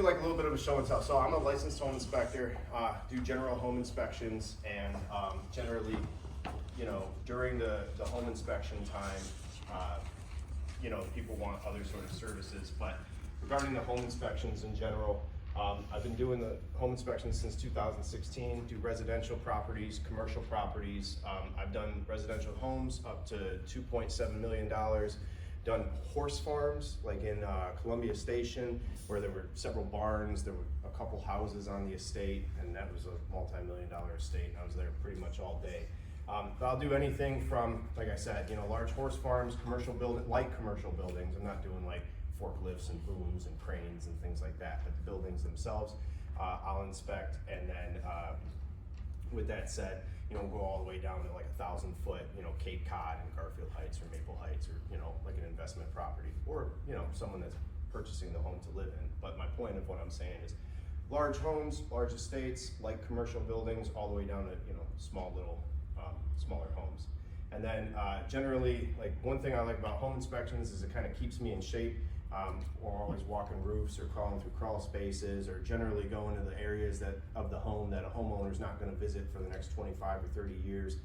like a little bit of a show and tell. So I'm a licensed home inspector, do general home inspections, and generally, you know, during the home inspection time, you know, people want other sort of services, but regarding the home inspections in general, I've been doing the home inspections since 2016, do residential properties, commercial properties. I've done residential homes up to $2.7 million. Done horse farms, like in Columbia Station, where there were several barns, there were a couple houses on the estate, and that was a multi-million-dollar estate, and I was there pretty much all day. But I'll do anything from, like I said, you know, large horse farms, commercial building, light commercial buildings. I'm not doing like forklifts and booms and cranes and things like that, but the buildings themselves, I'll inspect. And then with that said, you know, we'll go all the way down to like 1,000-foot, you know, Cape Cod and Garfield Heights or Maple Heights, or, you know, like an investment property, or, you know, someone that's purchasing the home to live in. But my point of what I'm saying is large homes, large estates, like commercial buildings, all the way down to, you know, small little, smaller homes. And then generally, like, one thing I like about home inspections is it kind of keeps me in shape. We're always walking roofs or crawling through crawl spaces, or generally going to the areas that of the home that a homeowner is not going to visit for the next 25 or 30 years.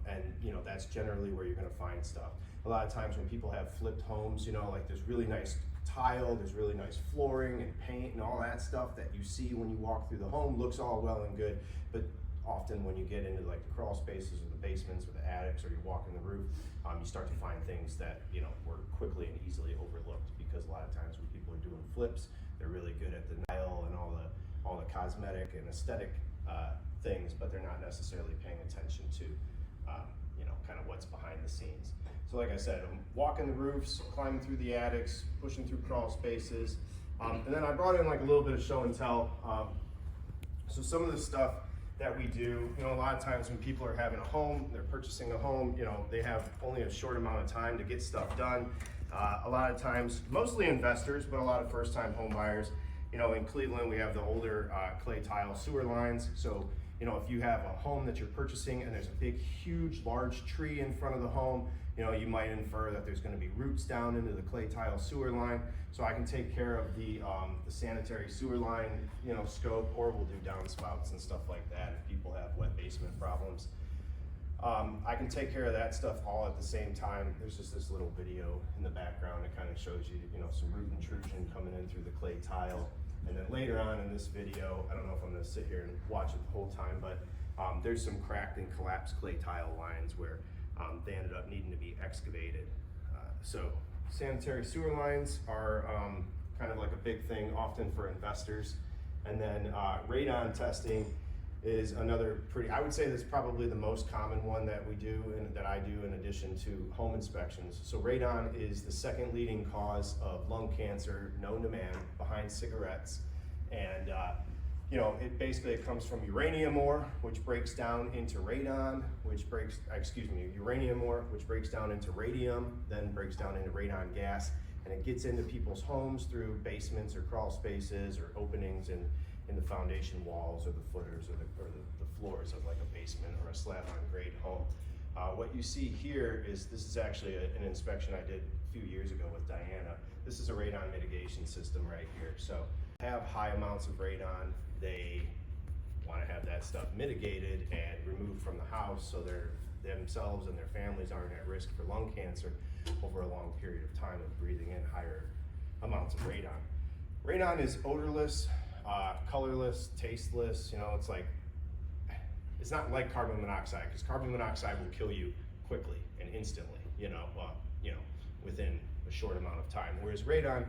And you know, that's generally where you're going to find stuff. A lot of times when people have flipped homes, you know, like there's really nice tile, there's really nice flooring and paint and all that stuff that you see when you walk through the home, looks all well and good, but often when you get into like the crawl spaces or the basements or the attics, or you're walking the roof, you start to find things that, you know, were quickly and easily overlooked, because a lot of times when people are doing flips, they're really good at the tile and all the cosmetic and aesthetic things, but they're not necessarily paying attention to you know, kind of what's behind the scenes. So like I said, I'm walking the roofs, climbing through the attics, pushing through crawl spaces, and then I brought in like a little bit of show and tell. So some of the stuff that we do, you know, a lot of times when people are having a home, they're purchasing a home, you know, they have only a short amount of time to get stuff done. A lot of times, mostly investors, but a lot of first-time home buyers. You know, in Cleveland, we have the older clay tile sewer lines. So, you know, if you have a home that you're purchasing and there's a big, huge, large tree in front of the home, you know, you might infer that there's going to be roots down into the clay tile sewer line. So I can take care of the sanitary sewer line, you know, scope, or we'll do downspouts and stuff like that if people have wet basement problems. I can take care of that stuff all at the same time. There's just this little video in the background that kind of shows you, you know, some root intrusion coming in through the clay tile. And then later on in this video, I don't know if I'm going to sit here and watch it the whole time, but there's some cracked and collapsed clay tile lines where they ended up needing to be excavated. So sanitary sewer lines are kind of like a big thing, often for investors. And then radon testing is another pretty, I would say that's probably the most common one that we do and that I do in addition to home inspections. So radon is the second leading cause of lung cancer known to man, behind cigarettes. And you know, it comes from uranium ore, which breaks down into radon, uranium ore, which breaks down into radium, then breaks down into radon gas, and it gets into people's homes through basements or crawl spaces or openings in the foundation walls or the footers or the floors of like a basement or a slab on grade home. What you see here is, this is actually an inspection I did a few years ago with Diana. This is a radon mitigation system right here. So have high amounts of radon, they want to have that stuff mitigated and removed from the house so themselves and their families aren't at risk for lung cancer over a long period of time of breathing in higher amounts of radon. Radon is odorless, colorless, tasteless. You know, it's not like carbon monoxide, because carbon monoxide will kill you quickly and instantly, you know, within a short amount of time. Whereas radon,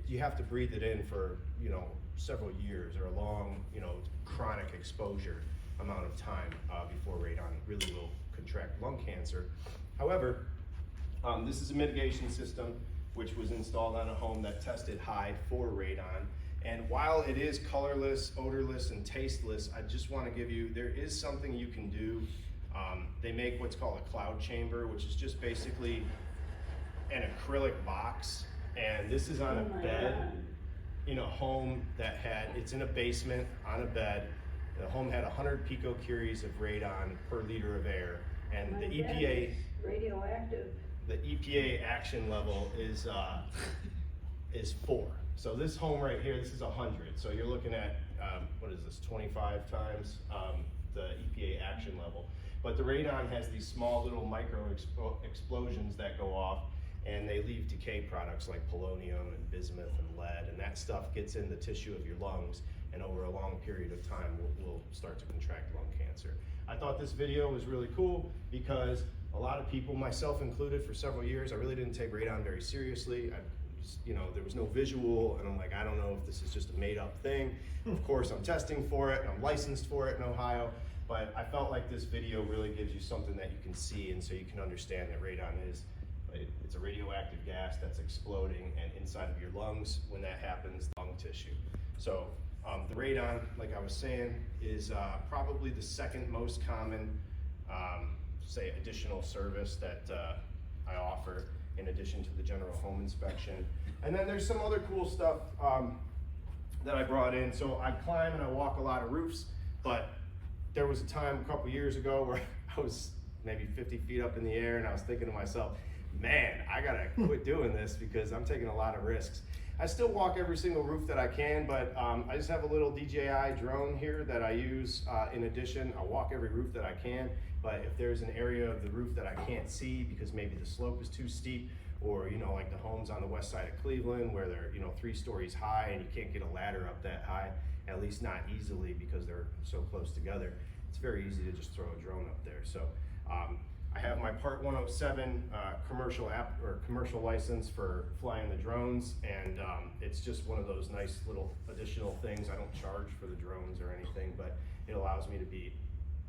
you have to breathe it in for, you know, several years or a long, you know, chronic exposure amount of time before radon really will contract lung cancer. However, this is a mitigation system which was installed on a home that tested high for radon. And while it is colorless, odorless, and tasteless, I just want to give you, there is something you can do. They make what's called a cloud chamber, which is just basically an acrylic box. And this is on a bed in a home that it's in a basement on a bed. The home had 100 picocuries of radon per liter of air. And the EPA, radioactive. The EPA action level is 4. So this home right here, this is 100. So you're looking at, what is this, 25 times the EPA action level. But the radon has these small little micro explosions that go off, and they leave decay products like polonium and bismuth and lead, and that stuff gets in the tissue of your lungs, and over a long period of time will start to contract lung cancer. I thought this video was really cool because a lot of people, myself included, for several years, I really didn't take radon very seriously. There was no visual, and I'm like, I don't know if this is just a made up thing. Of course, I'm testing for it, and I'm licensed for it in Ohio, but I felt like this video really gives you something that you can see, and so you can understand that radon it's a radioactive gas that's exploding, and inside of your lungs, when that happens, lung tissue. So the radon, like I was saying, is probably the second most common, say, additional service that I offer, in addition to the general home inspection. And then there's some other cool stuff that I brought in. So I climb and I walk a lot of roofs, but there was a time a couple years ago where I was maybe 50 feet up in the air, and I was thinking to myself, man, I gotta quit doing this because I'm taking a lot of risks. I still walk every single roof that I can, but I just have a little DJI drone here that I use in addition. I walk every roof that I can, but if there's an area of the roof that I can't see because maybe the slope is too steep, or like the homes on the west side of Cleveland where they're 3 stories high and you can't get a ladder up that high, at least not easily because they're so close together, it's very easy to just throw a drone up there. So I have my Part 107 commercial license for flying the drones, and it's just one of those nice little additional things. I don't charge for the drones or anything, but it allows me to be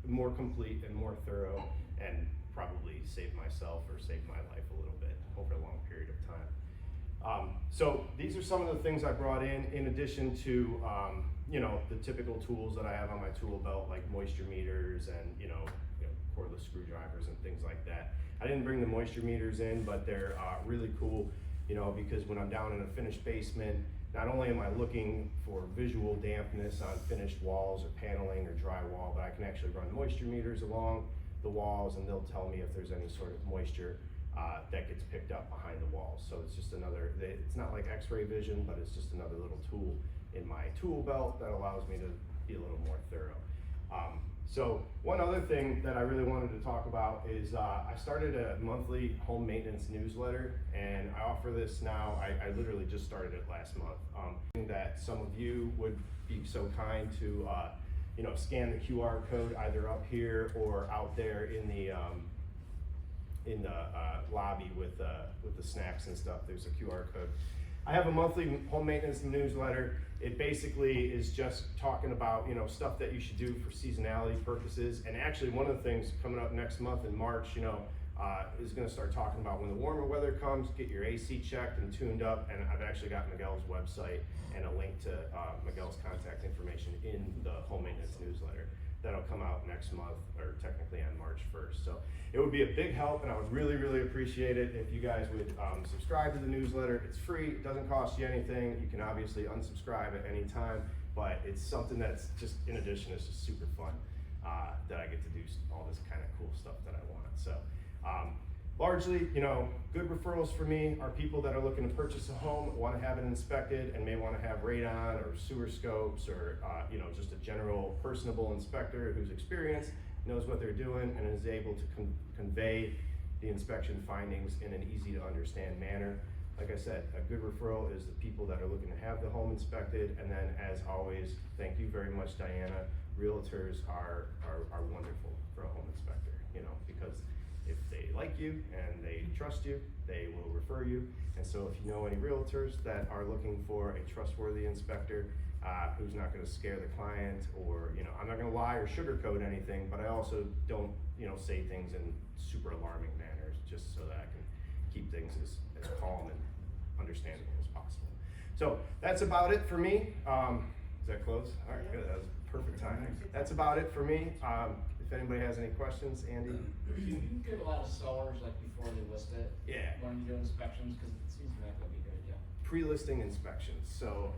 more complete and more thorough, and probably save myself or save my life a little bit over a long period of time. So these are some of the things I brought in addition to the typical tools that I have on my tool belt, like moisture meters and cordless screwdrivers and things like that. I didn't bring the moisture meters in, but they're really cool, because when I'm down in a finished basement, not only am I looking for visual dampness on finished walls or paneling or drywall, but I can actually run moisture meters along the walls, and they'll tell me if there's any sort of moisture that gets picked up behind the walls. So it's just it's not like x-ray vision, but it's just another little tool in my tool belt that allows me to be a little more thorough. So one other thing that I really wanted to talk about is I started a monthly home maintenance newsletter, and I offer this now. I literally just started it last month. That some of you would be so kind to scan the QR code either up here or out there in the lobby with the snacks and stuff. There's a QR code. I have a monthly home maintenance newsletter. It basically is just talking about stuff that you should do for seasonality purposes. And actually, one of the things coming up next month in March, is going to start talking about when the warmer weather comes, get your AC checked and tuned up. And I've actually got Miguel's website and a link to Miguel's contact information in the home maintenance newsletter. That'll come out next month, or technically on March 1st. So it would be a big help, and I would really, really appreciate it if you guys would subscribe to the newsletter. It's free, it doesn't cost you anything. You can obviously unsubscribe at any time, but it's something that's just, in addition, it's just super fun that I get to do all this kind of cool stuff that I want. So largely, good referrals for me are people that are looking to purchase a home, want to have it inspected, and may want to have radon or sewer scopes, or just a general personable inspector who's experienced, knows what they're doing, and is able to convey the inspection findings in an easy to understand manner. Like I said, a good referral is the people that are looking to have the home inspected. And then, as always, thank you very much, Diana. Realtors are wonderful for a home inspector, because if they like you and they trust you, they will refer you. And so if you know any realtors that are looking for a trustworthy inspector who's not going to scare the client, or I'm not going to lie or sugarcoat anything, but I also don't say things in super alarming manners, just so that I can keep things as calm and understandable as possible. So that's about it for me. Is that close? All right, good. That was perfect timing. That's about it for me. If anybody has any questions, Andy? You get a lot of sellers before they list it. Yeah. When you do inspections, because it seems like that'd be a good idea. Pre-listing inspections. So